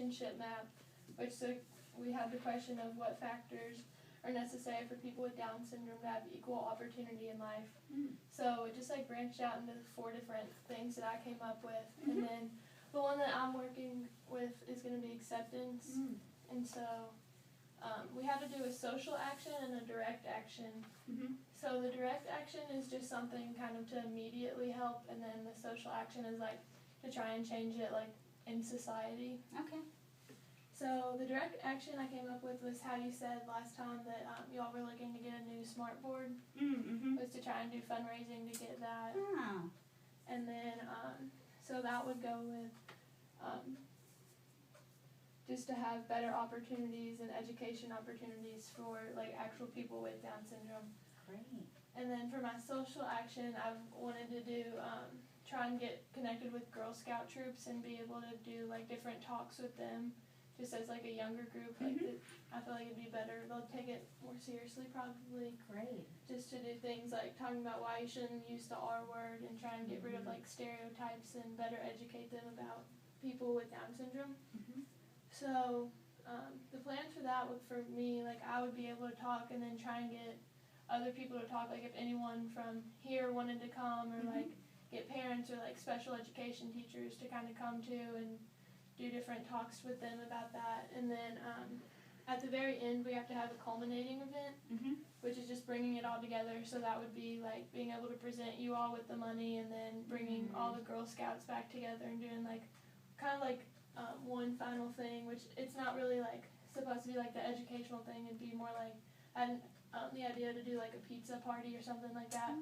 relationship map, which we had the question of what factors are necessary for people with Down syndrome to have equal opportunity in life. So it just like branched out into 4 different things that I came up with, and then the one that I'm working with is going to be acceptance, and so we had to do a social action and a direct action. So the direct action is just something kind of to immediately help, and then the social action is like to try and change it like in society. Okay. So the direct action I came up with was how you said last time that y'all were looking to get a new smart board. Was to try and do fundraising to get that. Oh. And then so that would go with just to have better opportunities and education opportunities for like actual people with Down syndrome. Great. And then for my social action, I've wanted to do try and get connected with Girl Scout troops and be able to do like different talks with them, just as like a younger group. Like I feel like it'd be better. They'll take it more seriously probably. Great. Just to do things like talking about why you shouldn't use the R word and try and get rid of like stereotypes and better educate them about people with Down syndrome. So the plan for that would, for me, like I would be able to talk and then try and get other people to talk. Like if anyone from here wanted to come, or like get parents or like special education teachers to kind of come to and do different talks with them about that. And then at the very end we have to have a culminating event, which is just bringing it all together. So that would be like being able to present you all with the money, and then bringing all the Girl Scouts back together and doing like kind of like one final thing, which it's not really like supposed to be like the educational thing. It'd be more like the idea to do like a pizza party or something like that,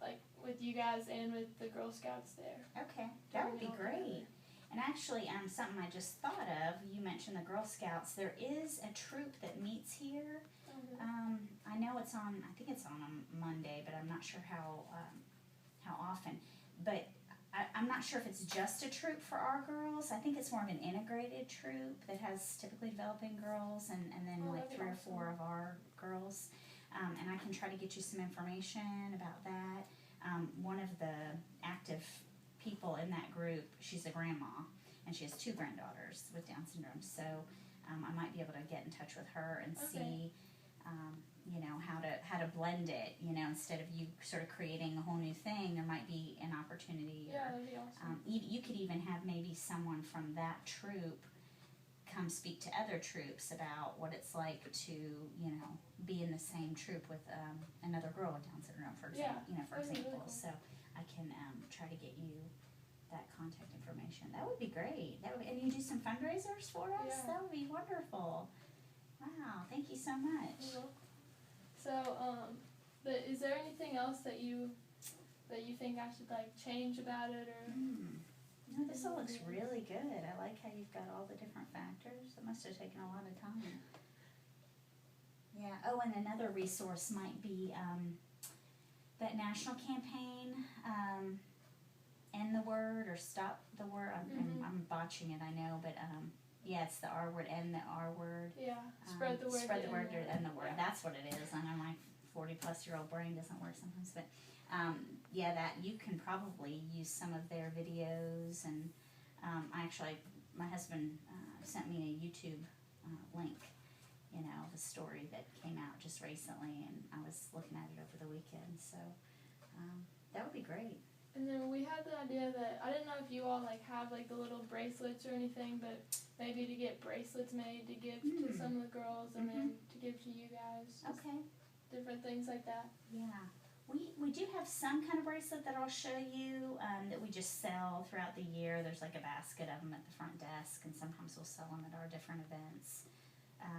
like with you guys and with the Girl Scouts there. Okay, that would be great. And actually, something I just thought of, you mentioned the Girl Scouts. There is a troop that meets here. I know it's on, I think it's on a Monday, but I'm not sure how often. But I'm not sure if it's just a troop for our girls. I think it's more of an integrated troop that has typically developing girls and then like 3 or 4 of our girls. And I can try to get you some information about that. One of the active people in that group, she's a grandma, and she has 2 granddaughters with Down syndrome. So I might be able to get in touch with her and see, you know, how to blend it. You know, instead of you sort of creating a whole new thing, there might be an opportunity. Yeah, that'd be awesome. You could even have maybe someone from that troop come speak to other troops about what it's like to, you know, be in the same troop with another girl with Down syndrome, for example. Yeah, for example. really cool. So I can try to get you that contact information. That would be great. And you do some fundraisers for us? Yeah. That would be wonderful. Wow, thank you so much. So, but is there anything else that you think I should like change about it, or? No, this all looks really good. I like how you've got all the different factors. It must have taken a lot of time. Yeah. Oh, and another resource might be that national campaign, End the Word or Stop the Word. I'm botching it, I know, but yeah, it's the R word, End the R word. Yeah, spread the word. Spread the word, End the Word. Yeah. That's what it is. I know my 40-plus-year-old brain doesn't work sometimes, but yeah, that you can probably use some of their videos. And my husband sent me a YouTube link, you know, of a story that came out just recently, and I was looking at it over the weekend. So that would be great. And then we had the idea that, I didn't know if you all like have like the little bracelets or anything, but maybe to get bracelets made to give to some of the girls, and then to give to you guys. Okay. Different things like that. Yeah. We do have some kind of bracelet that I'll show you that we just sell throughout the year. There's like a basket of them at the front desk, and sometimes we'll sell them at our different events.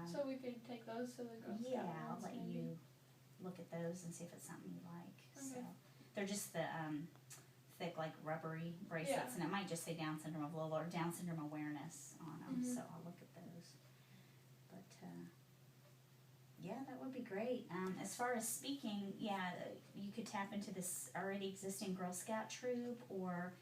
So we could take those to the Girl Scout Yeah, I'll ones, let maybe. you look at those and see if it's something you like. Okay. So they're just the thick, like rubbery bracelets, and it might just say Down syndrome of Lola or Down syndrome awareness on them. So I'll look at those. But yeah, that would be great. As far as speaking, yeah, you could tap into this already existing Girl Scout troop, or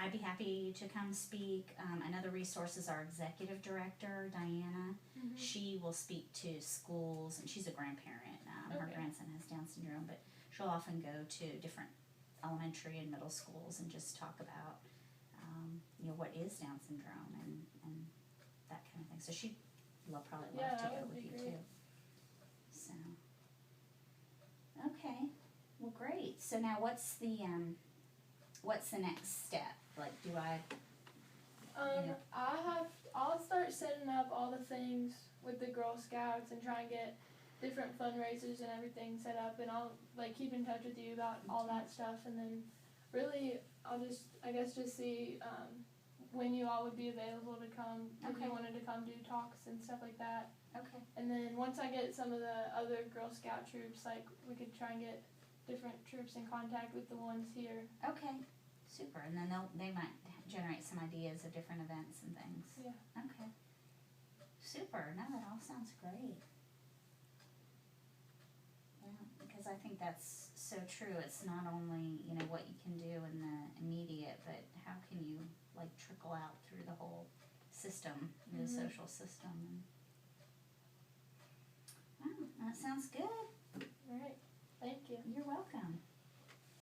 I'd be happy to come speak. Another resource is our executive director, Diana. She will speak to schools, and she's a grandparent. Her grandson has Down syndrome, but she'll often go to different elementary and middle schools and just talk about, you know, what is Down syndrome, and So she'd probably Yeah, love to that go would with be you great. too. So, okay, well, great. So now what's the next step? Like, do I? I'll start setting up all the things with the Girl Scouts and try and get different fundraisers and everything set up, and I'll like keep in touch with you about all that stuff, and then really I'll just see when you all would be available to come if you wanted to come do talks and stuff like that. Okay. And then once I get some of the other Girl Scout troops, like we could try and get different troops in contact with the ones here. Okay. Super. And then they might generate some ideas of different events and things. Yeah. Okay. Super. No, that all sounds great. Yeah, because I think that's so true. It's not only, what you can do in the immediate, but how can you like trickle out through the whole system, the social system. And, that sounds good. All right. Thank you. You're welcome.